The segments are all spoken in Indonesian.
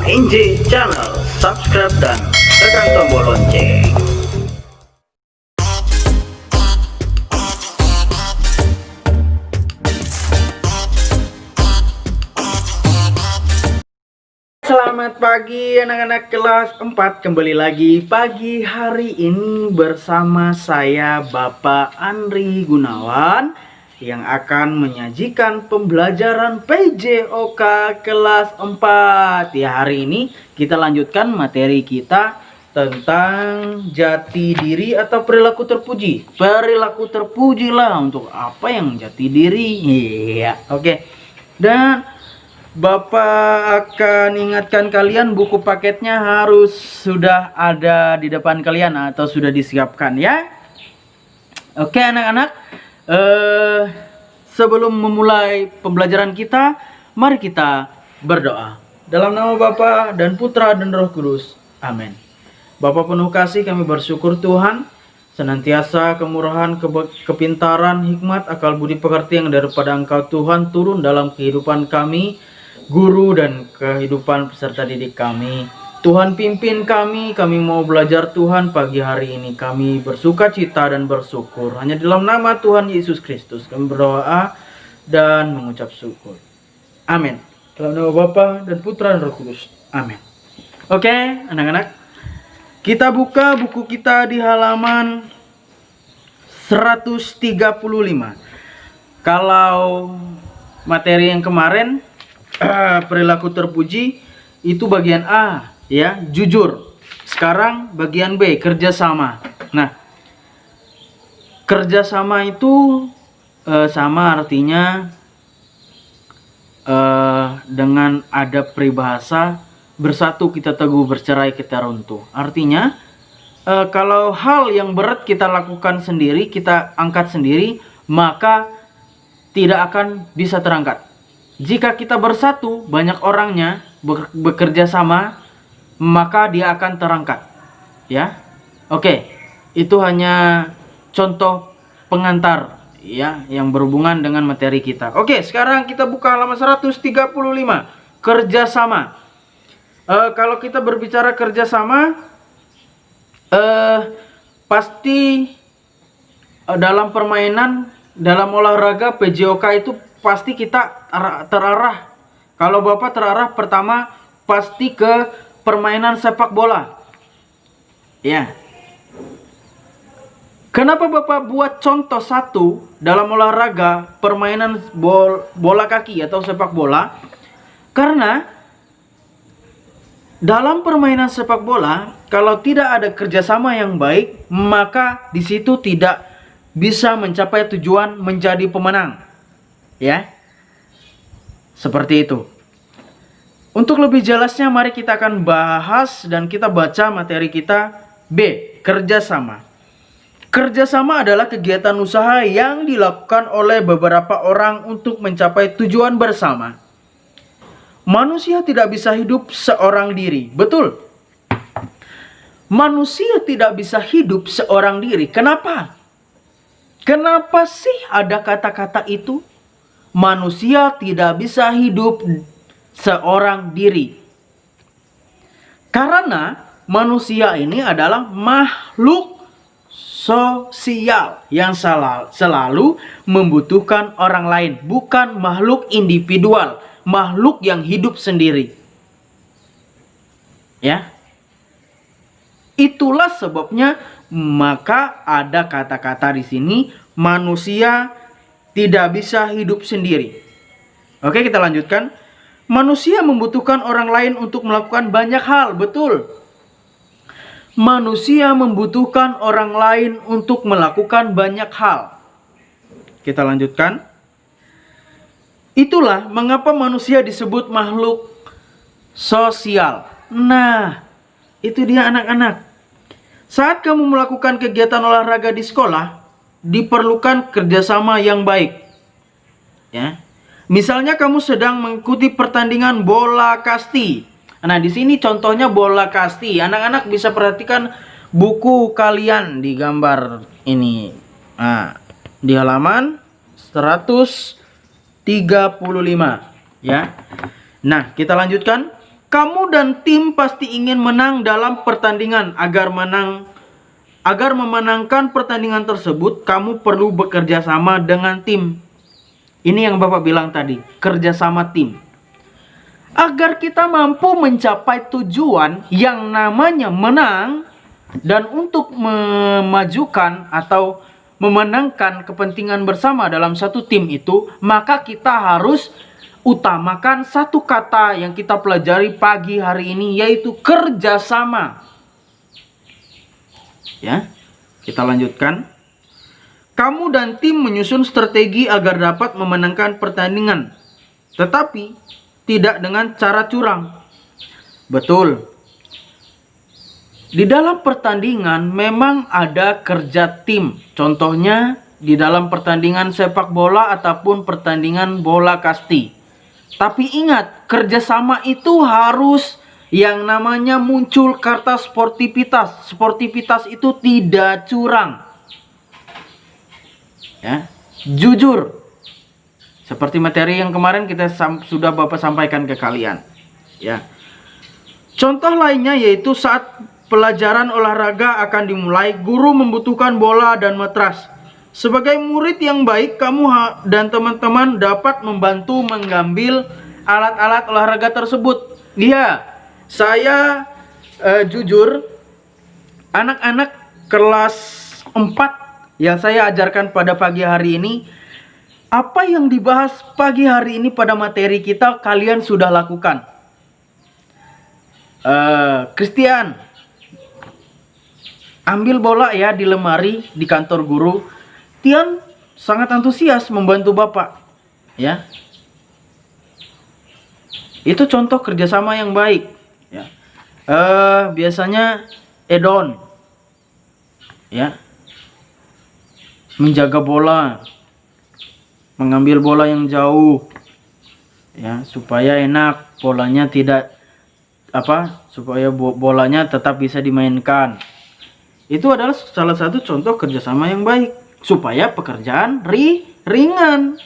Inji Channel, subscribe dan tekan tombol lonceng. Selamat pagi anak-anak kelas 4, kembali lagi pagi hari ini bersama saya Bapak Andri Gunawan yang akan menyajikan pembelajaran PJOK kelas 4. Ya, hari ini kita lanjutkan materi kita tentang jati diri atau perilaku terpuji. Perilaku terpuji lah, untuk apa yang jati diri? Iya, oke. Dan Bapak akan ingatkan kalian, buku paketnya harus sudah ada di depan kalian atau sudah disiapkan ya. Oke anak-anak, sebelum memulai pembelajaran kita, mari kita berdoa. Dalam nama Bapa dan Putra dan Roh Kudus, amin. Bapa penuh kasih, kami bersyukur Tuhan, senantiasa kemurahan, kepintaran, hikmat, akal budi pekerti yang daripada Engkau Tuhan turun dalam kehidupan kami, guru dan kehidupan peserta didik kami. Tuhan pimpin kami mau belajar Tuhan pagi hari ini. Kami bersuka cita dan bersyukur hanya dalam nama Tuhan Yesus Kristus kami berdoa dan mengucap syukur. Amin. Dalam nama Bapa dan Putra dan Roh Kudus. Amin. Oke anak-anak, kita buka buku kita di halaman 135. Kalau materi yang kemarin perilaku terpuji itu bagian A ya, jujur. Sekarang bagian B, kerjasama. Nah, kerjasama itu sama artinya dengan ada peribahasa bersatu kita teguh, bercerai kita runtuh. Artinya kalau hal yang berat kita lakukan sendiri, kita angkat sendiri, maka tidak akan bisa terangkat. Jika kita bersatu, banyak orangnya bekerja sama, maka dia akan terangkat. Ya. Oke. Itu hanya contoh pengantar ya yang berhubungan dengan materi kita. Oke, sekarang kita buka halaman 135. Kerjasama. Kalau kita berbicara kerjasama, pasti dalam permainan, dalam olahraga PJOK itu pasti kita terarah. Kalau Bapak terarah pertama pasti ke permainan sepak bola. Ya. Kenapa Bapak buat contoh satu dalam olahraga permainan bola kaki atau sepak bola? Karena dalam permainan sepak bola, kalau tidak ada kerjasama yang baik, maka di situ tidak bisa mencapai tujuan menjadi pemenang. Ya, seperti itu. Untuk lebih jelasnya, mari kita akan bahas dan kita baca materi kita. B. Kerjasama. Kerjasama adalah kegiatan usaha yang dilakukan oleh beberapa orang untuk mencapai tujuan bersama. Manusia tidak bisa hidup seorang diri. Betul. Manusia tidak bisa hidup seorang diri. Kenapa? Kenapa sih ada kata-kata itu? Manusia tidak bisa hidup seorang diri. Karena manusia ini adalah makhluk sosial yang selalu membutuhkan orang lain, bukan makhluk individual, makhluk yang hidup sendiri. Ya. Itulah sebabnya maka ada kata-kata di sini, manusia tidak bisa hidup sendiri. Oke, kita lanjutkan. Manusia membutuhkan orang lain untuk melakukan banyak hal. Betul. Manusia membutuhkan orang lain untuk melakukan banyak hal. Kita lanjutkan. Itulah mengapa manusia disebut makhluk sosial. Nah, itu dia anak-anak. Saat kamu melakukan kegiatan olahraga di sekolah, diperlukan kerjasama yang baik. Ya. Misalnya kamu sedang mengikuti pertandingan bola kasti. Nah, di sini contohnya bola kasti. Anak-anak bisa perhatikan buku kalian di gambar ini. Nah, di halaman 135 ya. Nah, kita lanjutkan. Kamu dan tim pasti ingin menang dalam pertandingan. Agar memenangkan pertandingan tersebut, kamu perlu bekerja sama dengan tim. Ini yang Bapak bilang tadi, kerjasama tim. Agar kita mampu mencapai tujuan yang namanya menang, dan untuk memajukan atau memenangkan kepentingan bersama dalam satu tim itu, maka kita harus utamakan satu kata yang kita pelajari pagi hari ini, yaitu kerjasama. Ya, kita lanjutkan. Kamu dan tim menyusun strategi agar dapat memenangkan pertandingan, tetapi tidak dengan cara curang. Betul. Di dalam pertandingan memang ada kerja tim. Contohnya di dalam pertandingan sepak bola ataupun pertandingan bola kasti. Tapi ingat, kerjasama itu harus yang namanya muncul kata sportivitas. Sportivitas itu tidak curang. Ya, jujur. Seperti materi yang kemarin kita sudah Bapak sampaikan ke kalian. Ya. Contoh lainnya yaitu saat pelajaran olahraga akan dimulai, guru membutuhkan bola dan matras. Sebagai murid yang baik, kamu dan teman-teman dapat membantu mengambil alat-alat olahraga tersebut. Iya, saya jujur, anak-anak kelas 4 yang saya ajarkan pada pagi hari ini, apa yang dibahas pagi hari ini pada materi kita, kalian sudah lakukan. Christian, ambil bola ya di lemari di kantor guru. Tian sangat antusias membantu Bapak. Ya, itu contoh kerjasama yang baik. Ya. Biasanya Edon, ya, menjaga bola, mengambil bola yang jauh, ya, supaya enak, bolanya tidak supaya bolanya tetap bisa dimainkan. Itu adalah salah satu contoh kerjasama yang baik, supaya pekerjaan ringan.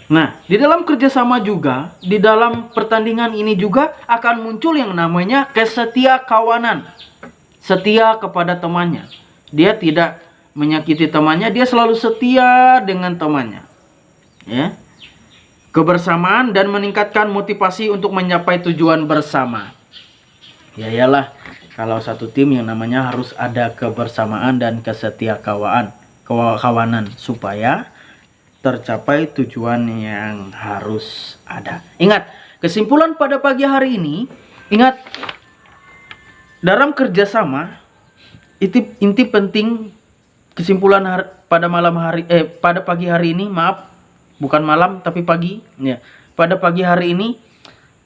Nah, di dalam kerjasama juga, di dalam pertandingan ini juga akan muncul yang namanya kesetia kawanan. Setia kepada temannya. Dia tidak menyakiti temannya, dia selalu setia dengan temannya. Ya. Kebersamaan dan meningkatkan motivasi untuk mencapai tujuan bersama. Ya iyalah, kalau satu tim yang namanya harus ada kebersamaan dan kesetia kawanan supaya tercapai tujuan yang harus ada. Ingat, kesimpulan pada pagi hari ini, ingat, dalam kerjasama inti penting kesimpulan pada pagi hari ini, maaf, bukan malam tapi pagi, ya. Pada pagi hari ini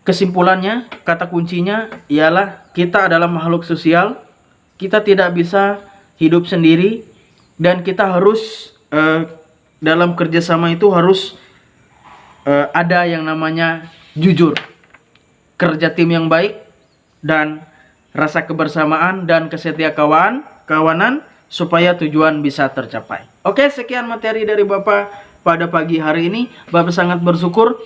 kesimpulannya, kata kuncinya ialah kita adalah makhluk sosial. Kita tidak bisa hidup sendiri, dan kita harus dalam kerjasama itu harus ada yang namanya jujur, kerja tim yang baik, dan rasa kebersamaan dan kesetia kawanan supaya tujuan bisa tercapai. Oke, sekian materi dari Bapak pada pagi hari ini. Bapak sangat bersyukur.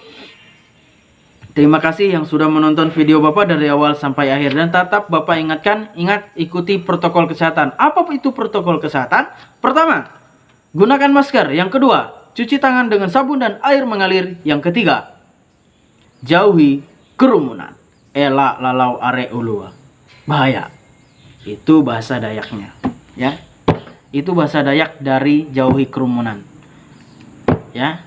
Terima kasih yang sudah menonton video Bapak dari awal sampai akhir. Dan tetap Bapak ingat ikuti protokol kesehatan. Apa itu protokol kesehatan? Pertama, gunakan masker. Yang kedua, cuci tangan dengan sabun dan air mengalir. Yang ketiga, jauhi kerumunan. Elak lalau are ulua. Bahaya. Itu bahasa Dayaknya. Ya. Itu bahasa Dayak dari jauhi kerumunan. Ya.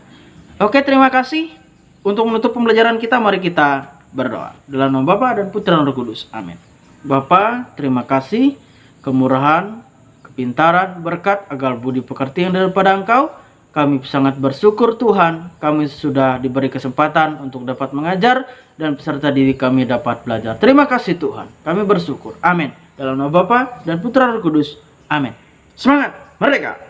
Oke, terima kasih. Untuk menutup pembelajaran kita, mari kita berdoa. Dalam nama Bapa dan Putra dan Roh Kudus. Amin. Bapa, terima kasih kemurahan, kepintaran, berkat, agar budi pekerti yang daripada Engkau. Kami sangat bersyukur Tuhan, kami sudah diberi kesempatan untuk dapat mengajar dan peserta didik kami dapat belajar. Terima kasih Tuhan, kami bersyukur. Amin. Dalam nama Bapa dan Putra dan Roh Kudus. Amin. Semangat, merdeka!